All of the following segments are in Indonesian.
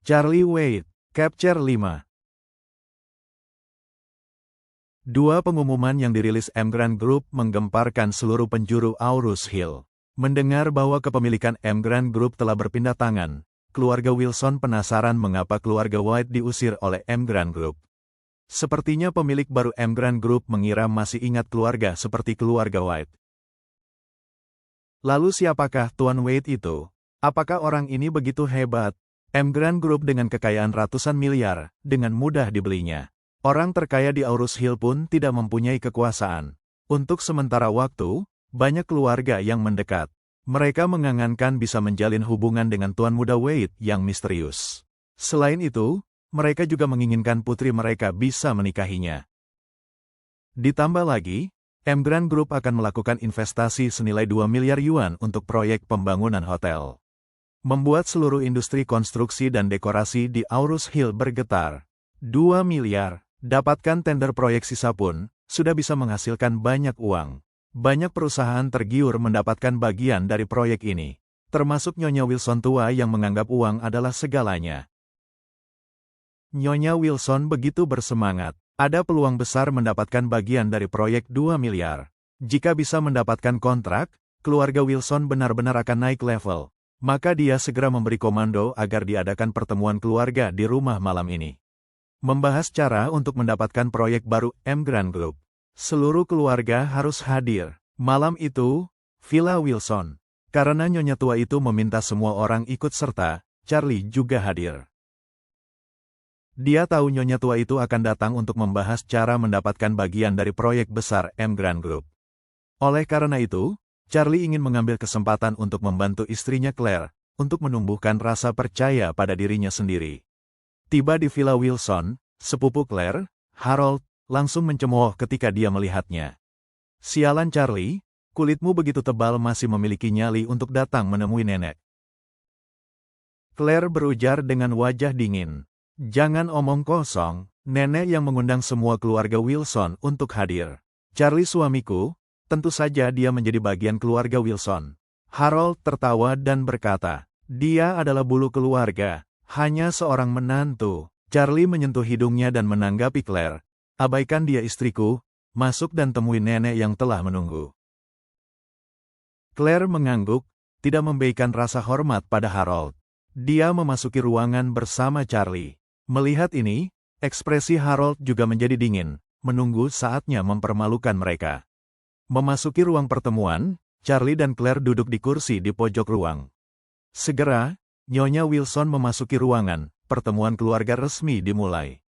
Charlie Wade, Capture 5. Dua pengumuman yang dirilis Evergrande Group menggemparkan seluruh penjuru Aurus Hill. Mendengar bahwa kepemilikan Evergrande Group telah berpindah tangan, keluarga Wilson penasaran mengapa keluarga White diusir oleh Evergrande Group. Sepertinya pemilik baru Evergrande Group mengira masih ingat keluarga seperti keluarga White. Lalu siapakah Tuan Wade itu? Apakah orang ini begitu hebat? Evergrande Group dengan kekayaan ratusan miliar, dengan mudah dibelinya. Orang terkaya di Aurus Hill pun tidak mempunyai kekuasaan. Untuk sementara waktu, banyak keluarga yang mendekat. Mereka mengangankan bisa menjalin hubungan dengan Tuan Muda Wade yang misterius. Selain itu, mereka juga menginginkan putri mereka bisa menikahinya. Ditambah lagi, Evergrande Group akan melakukan investasi senilai 2 miliar yuan untuk proyek pembangunan hotel. Membuat seluruh industri konstruksi dan dekorasi di Aurus Hill bergetar. 2 miliar, dapatkan tender proyek sisa pun, sudah bisa menghasilkan banyak uang. Banyak perusahaan tergiur mendapatkan bagian dari proyek ini. Termasuk Nyonya Wilson tua yang menganggap uang adalah segalanya. Nyonya Wilson begitu bersemangat. Ada peluang besar mendapatkan bagian dari proyek 2 miliar. Jika bisa mendapatkan kontrak, keluarga Wilson benar-benar akan naik level. Maka dia segera memberi komando agar diadakan pertemuan keluarga di rumah malam ini. Membahas cara untuk mendapatkan proyek baru Evergrande Group. Seluruh keluarga harus hadir. Malam itu, Villa Wilson. Karena Nyonya tua itu meminta semua orang ikut serta, Charlie juga hadir. Dia tahu Nyonya tua itu akan datang untuk membahas cara mendapatkan bagian dari proyek besar Evergrande Group. Oleh karena itu, Charlie ingin mengambil kesempatan untuk membantu istrinya Claire, untuk menumbuhkan rasa percaya pada dirinya sendiri. Tiba di Villa Wilson, sepupu Claire, Harold, langsung mencemooh ketika dia melihatnya. Sialan Charlie, kulitmu begitu tebal masih memiliki nyali untuk datang menemui nenek. Claire berujar dengan wajah dingin. Jangan omong kosong, nenek yang mengundang semua keluarga Wilson untuk hadir. Charlie suamiku, tentu saja dia menjadi bagian keluarga Wilson. Harold tertawa dan berkata, dia adalah bulu keluarga, hanya seorang menantu. Charlie menyentuh hidungnya dan menanggapi Claire, abaikan dia istriku, masuk dan temui nenek yang telah menunggu. Claire mengangguk, tidak memberikan rasa hormat pada Harold. Dia memasuki ruangan bersama Charlie. Melihat ini, ekspresi Harold juga menjadi dingin, menunggu saatnya mempermalukan mereka. Memasuki ruang pertemuan, Charlie dan Claire duduk di kursi di pojok ruang. Segera, Nyonya Wilson memasuki ruangan, pertemuan keluarga resmi dimulai.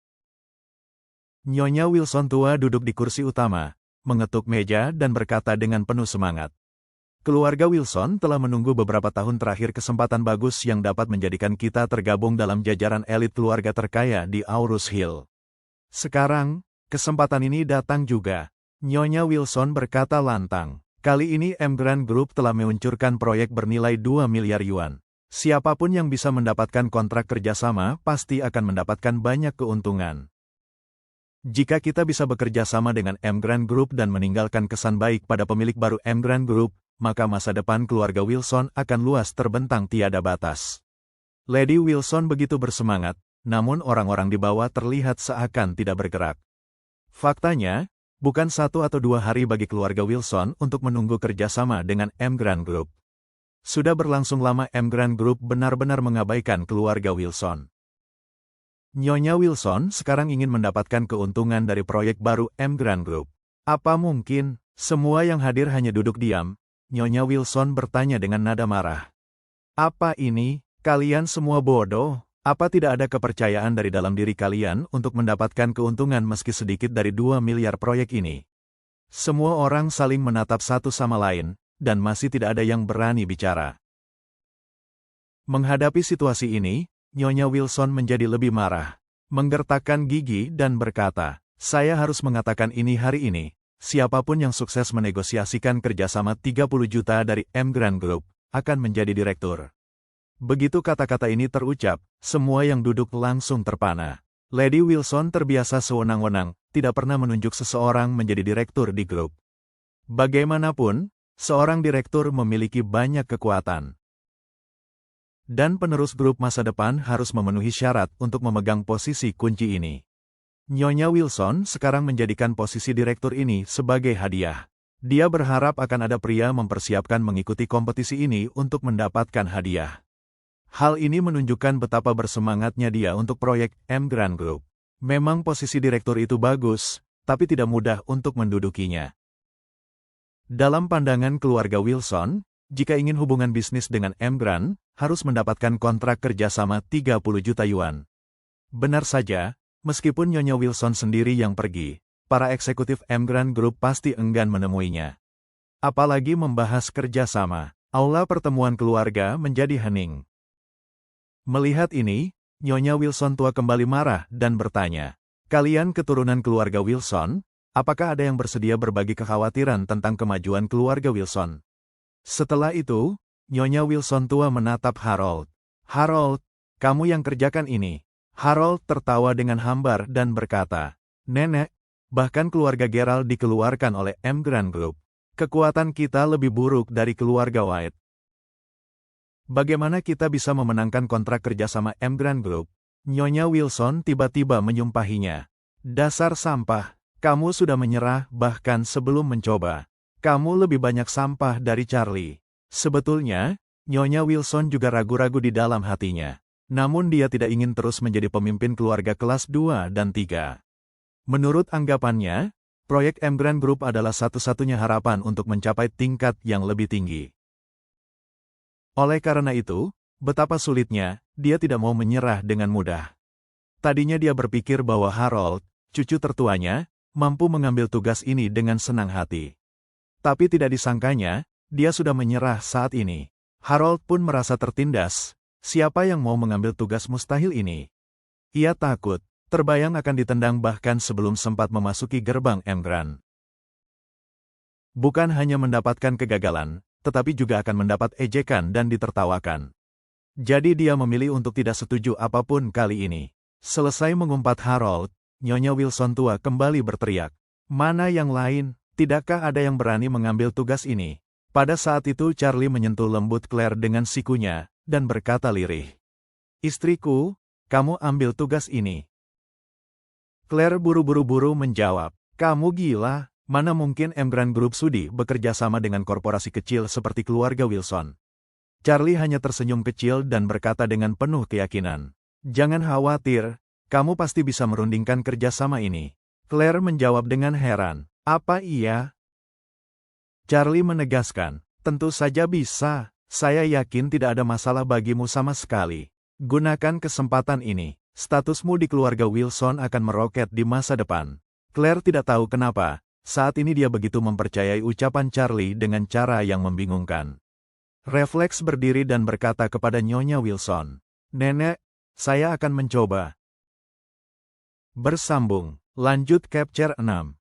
Nyonya Wilson tua duduk di kursi utama, mengetuk meja dan berkata dengan penuh semangat. Keluarga Wilson telah menunggu beberapa tahun terakhir kesempatan bagus yang dapat menjadikan kita tergabung dalam jajaran elit keluarga terkaya di Aurus Hill. Sekarang, kesempatan ini datang juga. Nyonya Wilson berkata lantang. Kali ini Evergrande Group telah meluncurkan proyek bernilai 2 miliar yuan. Siapapun yang bisa mendapatkan kontrak kerjasama pasti akan mendapatkan banyak keuntungan. Jika kita bisa bekerja sama dengan Evergrande Group dan meninggalkan kesan baik pada pemilik baru Evergrande Group, maka masa depan keluarga Wilson akan luas terbentang tiada batas. Lady Wilson begitu bersemangat, namun orang-orang di bawah terlihat seakan tidak bergerak. Faktanya, bukan 1 atau 2 hari bagi keluarga Wilson untuk menunggu kerjasama dengan Evergrande Group. Sudah berlangsung lama Evergrande Group benar-benar mengabaikan keluarga Wilson. Nyonya Wilson sekarang ingin mendapatkan keuntungan dari proyek baru Evergrande Group. Apa mungkin, semua yang hadir hanya duduk diam? Nyonya Wilson bertanya dengan nada marah. Apa ini, kalian semua bodoh? Apa tidak ada kepercayaan dari dalam diri kalian untuk mendapatkan keuntungan meski sedikit dari 2 miliar proyek ini? Semua orang saling menatap satu sama lain, dan masih tidak ada yang berani bicara. Menghadapi situasi ini, Nyonya Wilson menjadi lebih marah, menggertakkan gigi dan berkata, saya harus mengatakan ini hari ini, siapapun yang sukses menegosiasikan kerjasama 30 juta dari Evergrande Group, akan menjadi direktur. Begitu kata-kata ini terucap, semua yang duduk langsung terpana. Lady Wilson terbiasa sewenang-wenang, tidak pernah menunjuk seseorang menjadi direktur di grup. Bagaimanapun, seorang direktur memiliki banyak kekuatan. Dan penerus grup masa depan harus memenuhi syarat untuk memegang posisi kunci ini. Nyonya Wilson sekarang menjadikan posisi direktur ini sebagai hadiah. Dia berharap akan ada pria mempersiapkan mengikuti kompetisi ini untuk mendapatkan hadiah. Hal ini menunjukkan betapa bersemangatnya dia untuk proyek M Grand Group. Memang posisi direktur itu bagus, tapi tidak mudah untuk mendudukinya. Dalam pandangan keluarga Wilson, jika ingin hubungan bisnis dengan M Grand, harus mendapatkan kontrak kerjasama 30 juta yuan. Benar saja, meskipun Nyonya Wilson sendiri yang pergi, para eksekutif M Grand Group pasti enggan menemuinya. Apalagi membahas kerjasama, aula pertemuan keluarga menjadi hening. Melihat ini, Nyonya Wilson tua kembali marah dan bertanya, "Kalian keturunan keluarga Wilson, apakah ada yang bersedia berbagi kekhawatiran tentang kemajuan keluarga Wilson?" Setelah itu, Nyonya Wilson tua menatap Harold. "Harold, kamu yang kerjakan ini." Harold tertawa dengan hambar dan berkata, "Nenek, bahkan keluarga Gerald dikeluarkan oleh M Grand Group. Kekuatan kita lebih buruk dari keluarga White. Bagaimana kita bisa memenangkan kontrak kerjasama M Grand Group?" Nyonya Wilson tiba-tiba menyumpahinya. "Dasar sampah, kamu sudah menyerah bahkan sebelum mencoba. Kamu lebih banyak sampah dari Charlie." Sebetulnya, Nyonya Wilson juga ragu-ragu di dalam hatinya. Namun dia tidak ingin terus menjadi pemimpin keluarga kelas 2 dan 3. Menurut anggapannya, proyek M Grand Group adalah satu-satunya harapan untuk mencapai tingkat yang lebih tinggi. Oleh karena itu, betapa sulitnya, dia tidak mau menyerah dengan mudah. Tadinya dia berpikir bahwa Harold, cucu tertuanya, mampu mengambil tugas ini dengan senang hati. Tapi tidak disangkanya, dia sudah menyerah saat ini. Harold pun merasa tertindas, siapa yang mau mengambil tugas mustahil ini? Ia takut, terbayang akan ditendang bahkan sebelum sempat memasuki gerbang M Grand. Bukan hanya mendapatkan kegagalan, tetapi juga akan mendapat ejekan dan ditertawakan. Jadi dia memilih untuk tidak setuju apapun kali ini. Selesai mengumpat Harold, Nyonya Wilson tua kembali berteriak, "Mana yang lain? Tidakkah ada yang berani mengambil tugas ini?" Pada saat itu Charlie menyentuh lembut Claire dengan sikunya, dan berkata lirih, "Istriku, kamu ambil tugas ini." Claire buru-buru menjawab, "Kamu gila, mana mungkin M Grand Group sudi bekerja sama dengan korporasi kecil seperti keluarga Wilson." Charlie hanya tersenyum kecil dan berkata dengan penuh keyakinan, "Jangan khawatir, kamu pasti bisa merundingkan kerjasama ini." Claire menjawab dengan heran, "Apa iya?" Charlie menegaskan, "Tentu saja bisa, saya yakin tidak ada masalah bagimu sama sekali. Gunakan kesempatan ini. Statusmu di keluarga Wilson akan meroket di masa depan." Claire tidak tahu kenapa, saat ini dia begitu mempercayai ucapan Charlie dengan cara yang membingungkan. Refleks berdiri dan berkata kepada Nyonya Wilson, "Nenek, saya akan mencoba." Bersambung, lanjut Chapter 6.